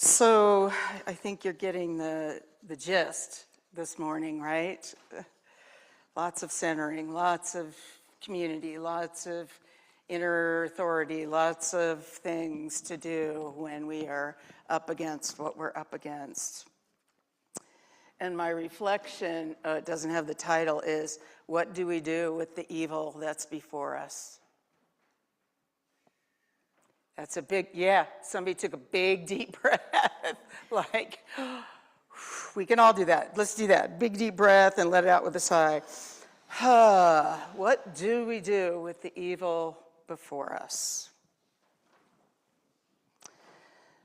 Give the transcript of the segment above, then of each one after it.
So I think you're getting the gist this morning, right? Lots of centering, lots of community, lots of inner authority, lots of things to do when we are up against what we're up against. And my reflection, it doesn't have the title, is what do we do with the evil that's before us? That's a big, yeah, somebody took a big deep breath. Like, we can all do that. Let's do that. Big deep breath and let it out with a sigh. What do we do with the evil before us?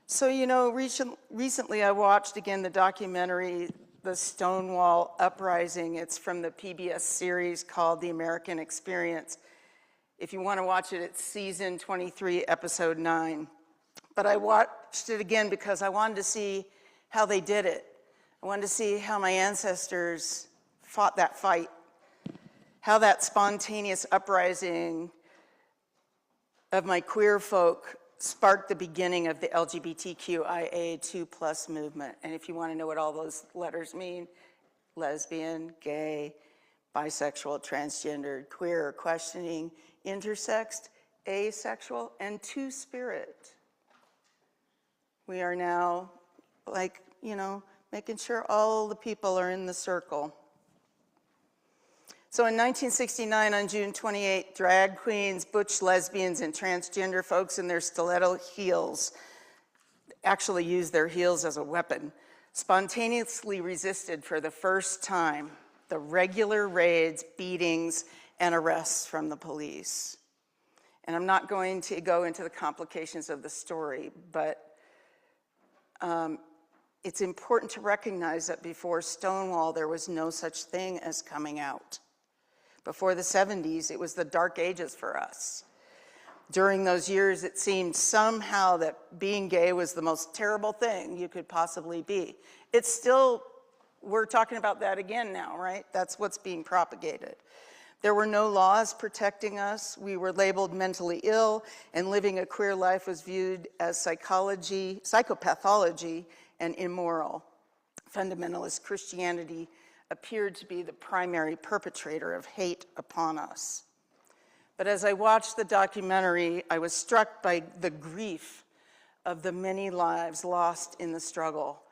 So, you know, recently I watched again the documentary, The Stonewall Uprising. It's from the PBS series called The American Experience. If you want to watch it, it's season 23, episode 9. But I watched it again because I wanted to see how they did it. I wanted to see how my ancestors fought that fight, how that spontaneous uprising of my queer folk sparked the beginning of the LGBTQIA2+ movement. And if you want to know what all those letters mean, lesbian, gay, bisexual, transgendered, queer, questioning, intersexed, asexual, and two-spirit. We are now, like, you know, making sure all the people are in the circle. So in 1969, on June 28th, drag queens, butch lesbians, and transgender folks in their stiletto heels actually used their heels as a weapon, spontaneously resisted for the first time the regular raids, beatings, and arrests from the police. And I'm not going to go into the complications of the story, but it's important to recognize that before Stonewall, there was no such thing as coming out. Before the 70s, it was the dark ages for us. During those years, it seemed somehow that being gay was the most terrible thing you could possibly be. It's still, we're talking about that again now, right? That's what's being propagated. There were no laws protecting us. We were labeled mentally ill, and living a queer life was viewed as psychopathology, and immoral. Fundamentalist Christianity appeared to be the primary perpetrator of hate upon us. But as I watched the documentary, I was struck by the grief of the many lives lost in the struggle,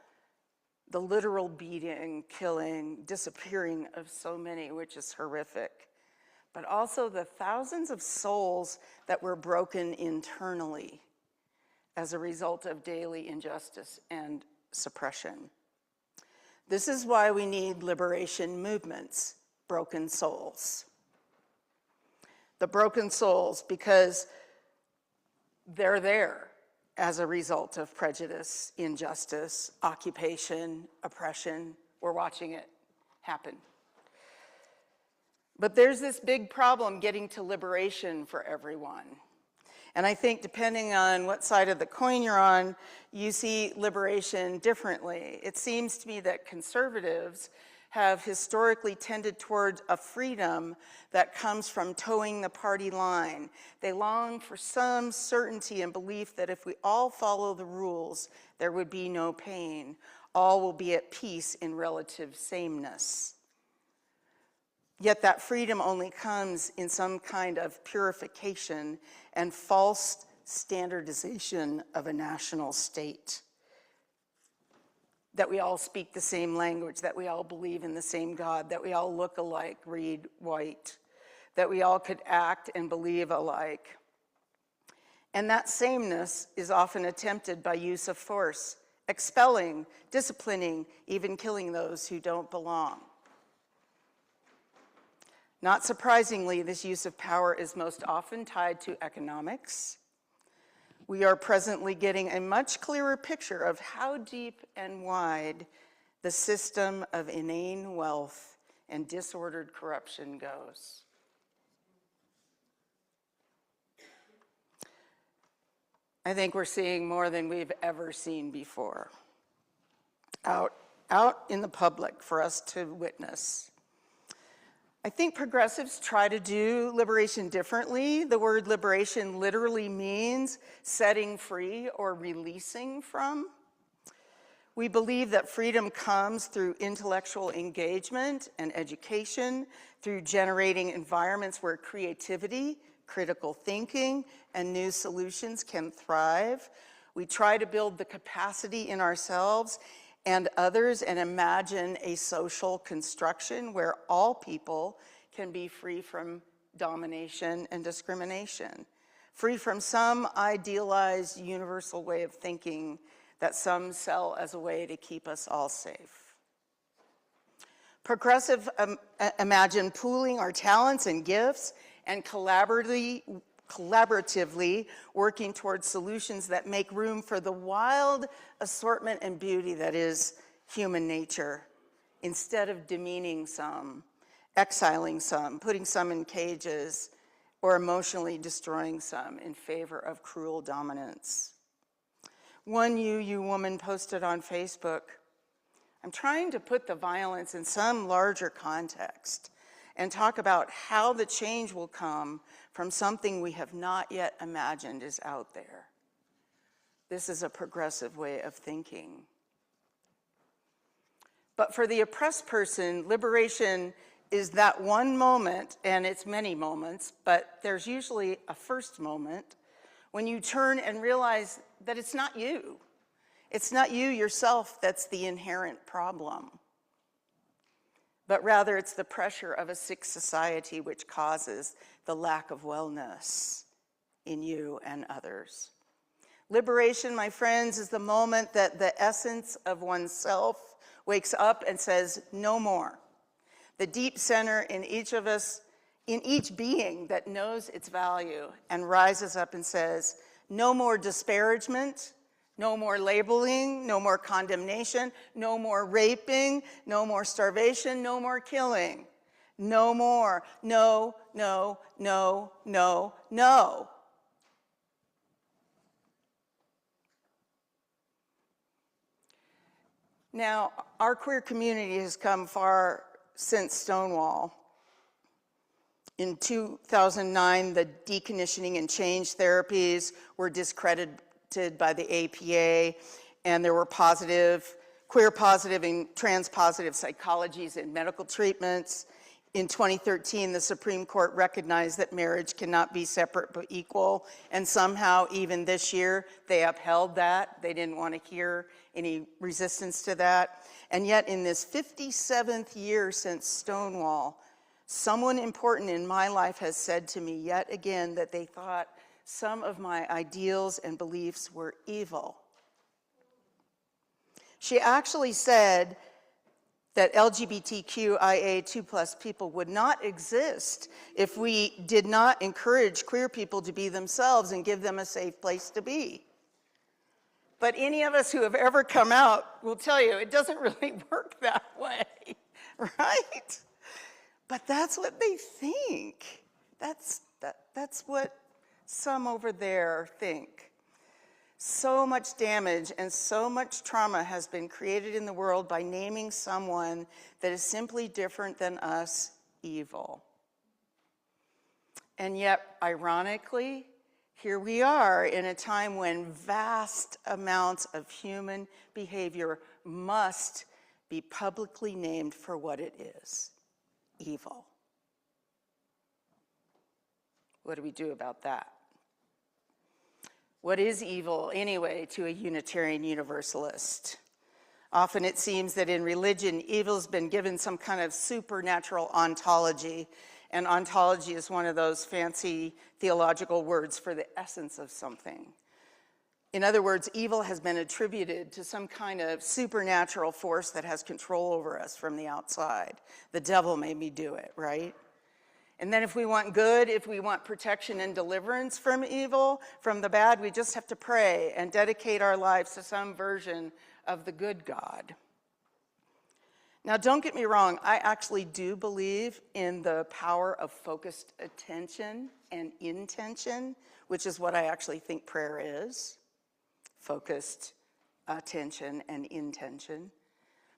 the literal beating, killing, disappearing of so many, which is horrific, but also the thousands of souls that were broken internally as a result of daily injustice and suppression. This is why we need liberation movements, broken souls. The broken souls, because they're there as a result of prejudice, injustice, occupation, oppression. We're watching it happen. But there's this big problem getting to liberation for everyone. And I think depending on what side of the coin you're on, you see liberation differently. It seems to me that conservatives have historically tended towards a freedom that comes from towing the party line. They long for some certainty and belief that if we all follow the rules, there would be no pain. All will be at peace in relative sameness. Yet that freedom only comes in some kind of purification and false standardization of a national state. That we all speak the same language, that we all believe in the same God, that we all look alike, read white, that we all could act and believe alike. And that sameness is often attempted by use of force, expelling, disciplining, even killing those who don't belong. Not surprisingly, this use of power is most often tied to economics. We are presently getting a much clearer picture of how deep and wide the system of inane wealth and disordered corruption goes. I think we're seeing more than we've ever seen before out in the public for us to witness. I think progressives try to do liberation differently. The word liberation literally means setting free or releasing from. We believe that freedom comes through intellectual engagement and education, through generating environments where creativity, critical thinking, and new solutions can thrive. We try to build the capacity in ourselves and others and imagine a social construction where all people can be free from domination and discrimination, free from some idealized universal way of thinking that some sell as a way to keep us all safe. Progressive imagine pooling our talents and gifts and collaboratively working towards solutions that make room for the wild assortment and beauty that is human nature, instead of demeaning some, exiling some, putting some in cages, or emotionally destroying some in favor of cruel dominance. One UU woman posted on Facebook, "I'm trying to put the violence in some larger context and talk about how the change will come from something we have not yet imagined is out there." This is a progressive way of thinking. But for the oppressed person, liberation is that one moment, and it's many moments, but there's usually a first moment when you turn and realize that it's not you. It's not you yourself that's the inherent problem, but rather it's the pressure of a sick society which causes the lack of wellness in you and others. Liberation, my friends, is the moment that the essence of oneself wakes up and says, no more. The deep center in each of us, in each being that knows its value and rises up and says, no more disparagement, no more labeling, no more condemnation, no more raping, no more starvation, no more killing. No more. No, no, no, no, no. Now, our queer community has come far since Stonewall. In 2009, the deconditioning and change therapies were discredited by the APA, and there were queer positive and trans positive psychologies and medical treatments. In 2013, the Supreme Court recognized that marriage cannot be separate but equal, and somehow even this year they upheld that. They didn't want to hear any resistance to that. And yet in this 57th year since Stonewall, someone important in my life has said to me yet again that they thought some of my ideals and beliefs were evil. She actually said that LGBTQIA2+ people would not exist if we did not encourage queer people to be themselves and give them a safe place to be. But any of us who have ever come out will tell you it doesn't really work that way, right? But that's what they think. That's what some over there think. So much damage and so much trauma has been created in the world by naming someone that is simply different than us evil. And yet, ironically, here we are in a time when vast amounts of human behavior must be publicly named for what it is: evil. What do we do about that? What is evil, anyway, to a Unitarian Universalist? Often it seems that in religion, evil's been given some kind of supernatural ontology, and ontology is one of those fancy theological words for the essence of something. In other words, evil has been attributed to some kind of supernatural force that has control over us from the outside. The devil made me do it, right? And then if we want good, if we want protection and deliverance from evil, from the bad, we just have to pray and dedicate our lives to some version of the good God. Now, don't get me wrong, I actually do believe in the power of focused attention and intention, which is what I actually think prayer is: focused attention and intention.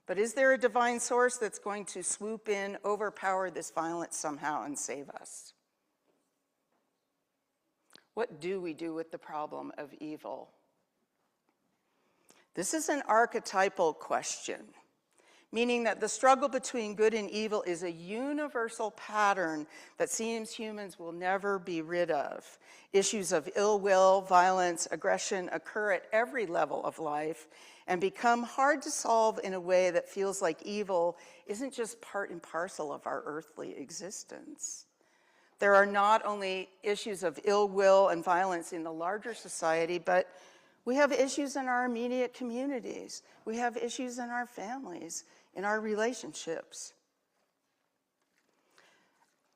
But is there a divine source that's going to swoop in, overpower this violence somehow, and save us? What do we do with the problem of evil? This is an archetypal question, meaning that the struggle between good and evil is a universal pattern that seems humans will never be rid of. Issues of ill will, violence, aggression occur at every level of life and become hard to solve in a way that feels like evil isn't just part and parcel of our earthly existence. There are not only issues of ill will and violence in the larger society, but we have issues in our immediate communities. We have issues in our families, in our relationships.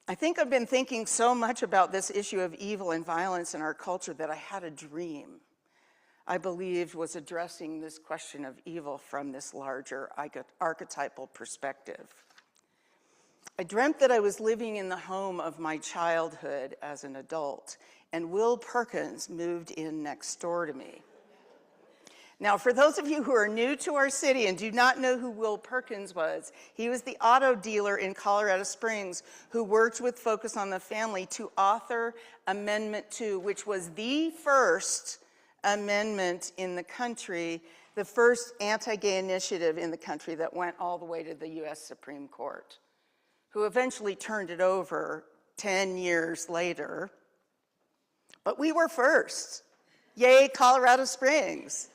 I think I've been thinking so much about this issue of evil and violence in our culture that I had a dream I believed was addressing this question of evil from this larger archetypal perspective. I dreamt that I was living in the home of my childhood as an adult, and Will Perkins moved in next door to me. Now, for those of you who are new to our city and do not know who Will Perkins was, he was the auto dealer in Colorado Springs who worked with Focus on the Family to author Amendment.2, which was the first amendment in the country, the first anti-gay initiative in the country that went all the way to the US Supreme Court, who eventually turned it over 10 years later. But we were first. Yay, Colorado Springs.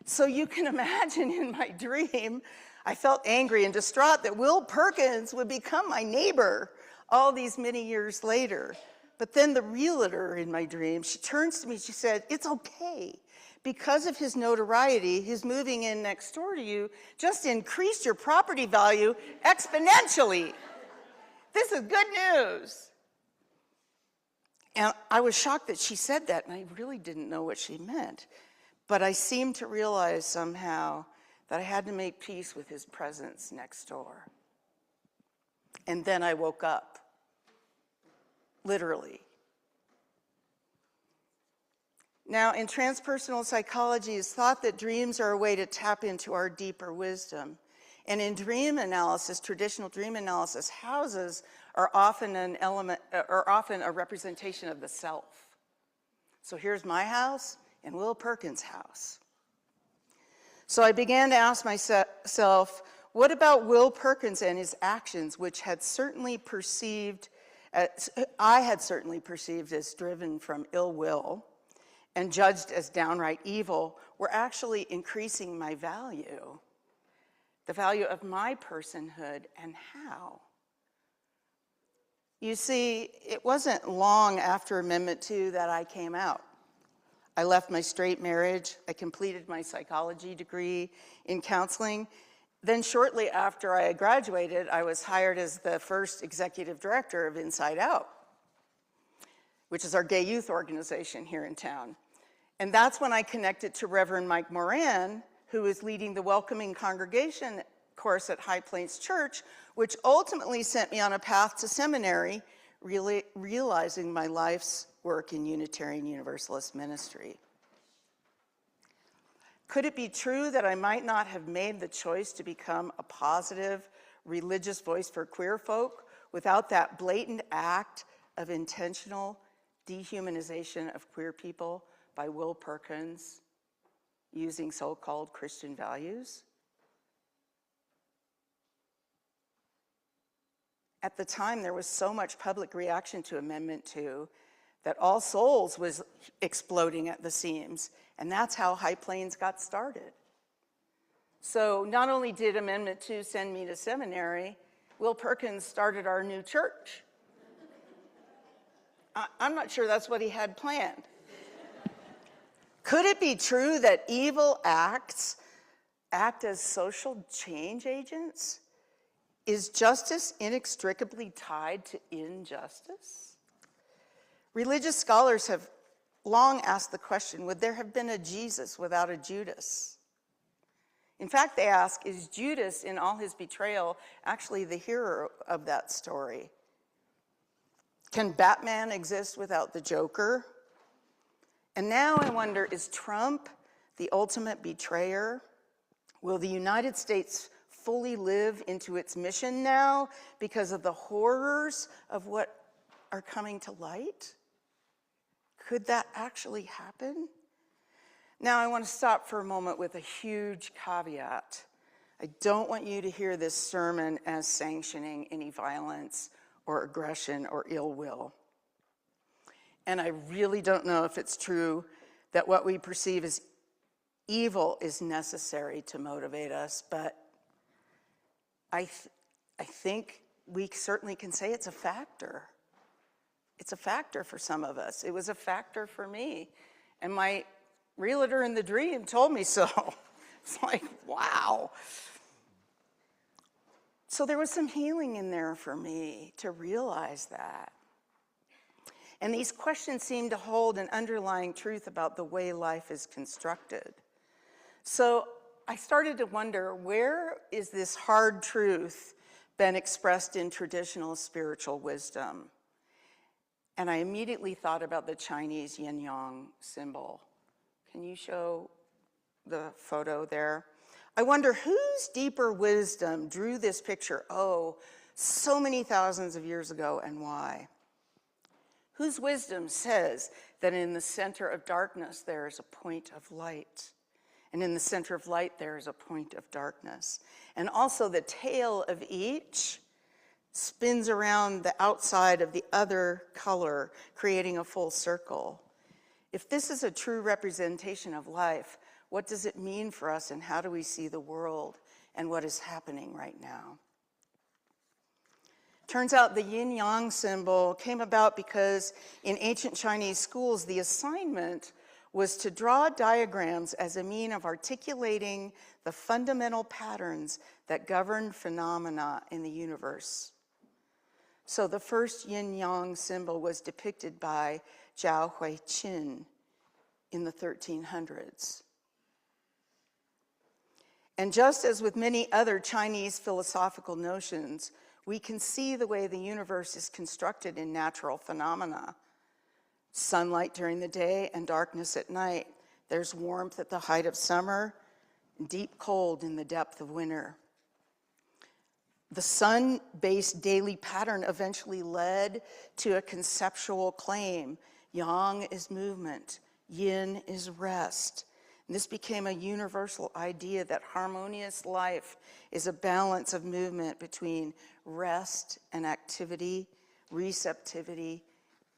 So you can imagine in my dream, I felt angry and distraught that Will Perkins would become my neighbor all these many years later. But then the realtor in my dream, she turns to me, she said, "It's okay. Because of his notoriety, his moving in next door to you just increased your property value exponentially. This is good news." And I was shocked that she said that, and I really didn't know what she meant. But I seemed to realize somehow that I had to make peace with his presence next door. And then I woke up, literally. Now, in transpersonal psychology, it's thought that dreams are a way to tap into our deeper wisdom. And in dream analysis, traditional dream analysis, houses are often a representation of the self. So here's my house and Will Perkins' house. So I began to ask myself, what about Will Perkins and his actions, which I had certainly perceived as driven from ill will and judged as downright evil, were actually increasing my value, the value of my personhood, and how? You see, it wasn't long after Amendment.2 that I came out. I left my straight marriage. I completed my psychology degree in counseling. Then shortly after I graduated, I was hired as the first executive director of Inside Out, which is our gay youth organization here in town. And that's when I connected to Reverend Mike Moran, who is leading the Welcoming Congregation course at High Plains Church, which ultimately sent me on a path to seminary, really realizing my life's work in Unitarian Universalist ministry. Could it be true that I might not have made the choice to become a positive religious voice for queer folk without that blatant act of intentional dehumanization of queer people by Will Perkins using so-called Christian values? At the time, there was so much public reaction to Amendment.2 that All Souls was exploding at the seams, and that's how High Plains got started. So not only did Amendment.2 send me to seminary, Will Perkins started our new church. I'm not sure that's what he had planned. Could it be true that evil acts act as social change agents? Is justice inextricably tied to injustice? Religious scholars have long asked the question, would there have been a Jesus without a Judas? In fact, they ask, is Judas in all his betrayal actually the hero of that story? Can Batman exist without the Joker? And now I wonder, is Trump the ultimate betrayer? Will the United States fully live into its mission now because of the horrors of what are coming to light? Could that actually happen? Now I want to stop for a moment with a huge caveat. I don't want you to hear this sermon as sanctioning any violence or aggression or ill will. And I really don't know if it's true that what we perceive as evil is necessary to motivate us, but I think we certainly can say it's a factor. It's a factor for some of us. It was a factor for me. And my realtor in the dream told me so. It's like, wow. So there was some healing in there for me to realize that. And these questions seem to hold an underlying truth about the way life is constructed. So I started to wonder, where is this hard truth been expressed in traditional spiritual wisdom? And I immediately thought about the Chinese yin-yang symbol. Can you show the photo there? I wonder whose deeper wisdom drew this picture, so many thousands of years ago, and why? Whose wisdom says that in the center of darkness there is a point of light, and in the center of light there is a point of darkness. And also the tail of each spins around the outside of the other color, creating a full circle. If this is a true representation of life, what does it mean for us, and how do we see the world and what is happening right now? Turns out the yin-yang symbol came about because in ancient Chinese schools, the assignment was to draw diagrams as a mean of articulating the fundamental patterns that govern phenomena in the universe. So the first yin-yang symbol was depicted by Zhao Huiqin in the 1300s. And just as with many other Chinese philosophical notions, we can see the way the universe is constructed in natural phenomena. Sunlight during the day and darkness at night. There's warmth at the height of summer, and deep cold in the depth of winter. The sun-based daily pattern eventually led to a conceptual claim. Yang is movement, yin is rest. And this became a universal idea that harmonious life is a balance of movement between rest and activity, receptivity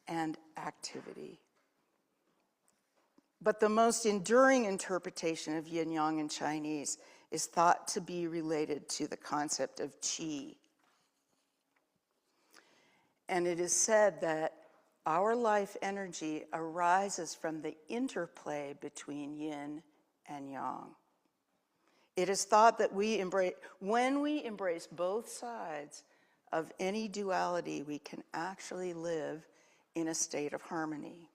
and activity. But the most enduring interpretation of yin-yang in Chinese is thought to be related to the concept of Qi. And it is said that our life energy arises from the interplay between yin and yang. It is thought that when we embrace both sides of any duality, we can actually live in a state of harmony.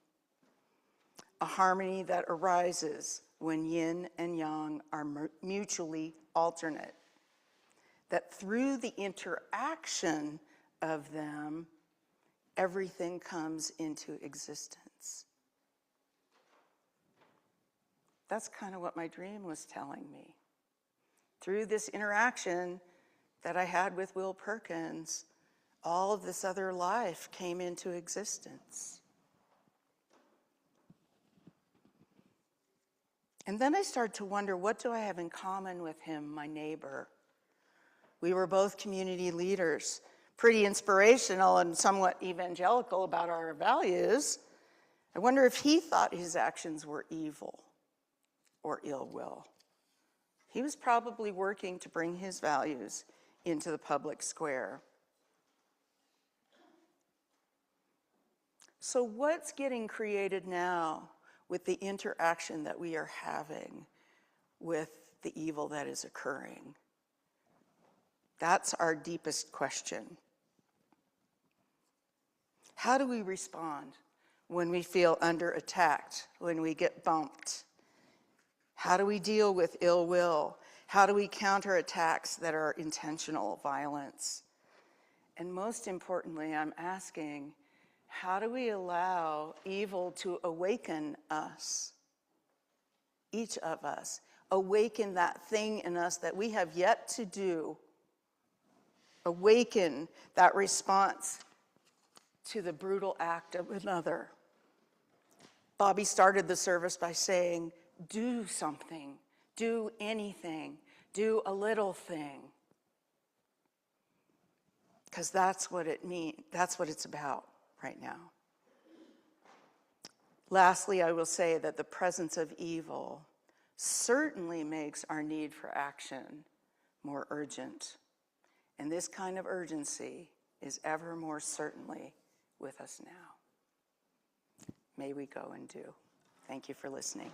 A harmony that arises when yin and yang are mutually alternate. That through the interaction of them, everything comes into existence. That's kind of what my dream was telling me. Through this interaction that I had with Will Perkins, all of this other life came into existence. And then I started to wonder, what do I have in common with him, my neighbor? We were both community leaders, pretty inspirational and somewhat evangelical about our values. I wonder if he thought his actions were evil or ill will. He was probably working to bring his values into the public square. So what's getting created now with the interaction that we are having with the evil that is occurring? That's our deepest question. How do we respond when we feel under attacked, when we get bumped? How do we deal with ill will? How do we counter attacks that are intentional violence? And most importantly, I'm asking, how do we allow evil to awaken us? Each of us. Awaken that thing in us that we have yet to do. Awaken that response to the brutal act of another. Bobby started the service by saying, do something, do anything, do a little thing. Because that's what it means, that's what it's about right now. Lastly, I will say that the presence of evil certainly makes our need for action more urgent. And this kind of urgency is ever more certainly with us now. May we go and do. Thank you for listening.